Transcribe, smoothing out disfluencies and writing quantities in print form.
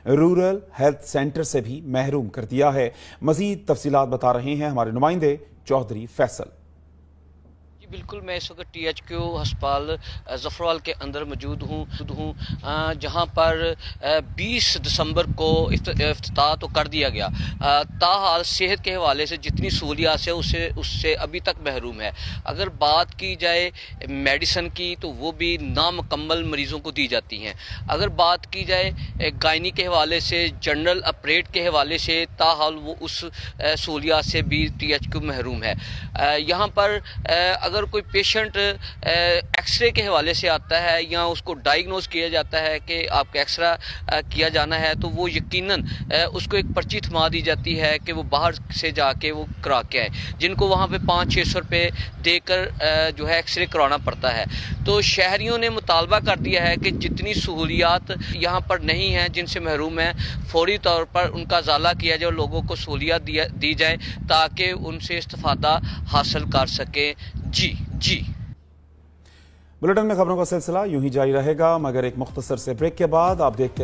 Rural health centre से भी महरूम कर दिया है। मजीद तफसीलात बता रहे हैं हमारे नुमाइंदे चौधरी फैसल। बिल्कुल, मैं इस वक्त THQ अस्पताल ज़फ़रवाल के अंदर मौजूद हूँ जहाँ पर 20 दिसंबर को इफ्तिताह तो कर दिया गया, ताहाल सेहत के हवाले से जितनी सहूलियात है उससे अभी तक महरूम है। अगर बात की जाए मेडिसन की तो वो भी नामुकम्मल मरीज़ों को दी जाती हैं। अगर बात की जाए गायनी के हवाले से, जनरल ऑपरेट के हवाले से, ताहाल वो उस सहूलियात से भी THQ महरूम है। यहाँ पर अगर कोई पेशेंट एक्सरे के हवाले से आता है या उसको डायग्नोज किया जाता है कि आपका एक्सरा किया जाना है, तो वो यकीनन उसको एक पर्ची थमा दी जाती है कि वो बाहर से जाके वो करा के आए, जिनको वहाँ पे 500-600 रुपये देकर जो है एक्सरे कराना पड़ता है। तो शहरियों ने मुतालबा कर दिया है कि जितनी सहूलियात यहाँ पर नहीं हैं, जिनसे महरूम हैं, फौरी तौर पर उनका ज़ाला किया जाए और लोगों को सहूलियात दी जाए ताकि उनसे इस्तिफ़ादा हासिल कर सकें। जी बुलेटिन में खबरों का सिलसिला यूं ही जारी रहेगा, मगर एक मुख्तसर से ब्रेक के बाद आप देखते रहे।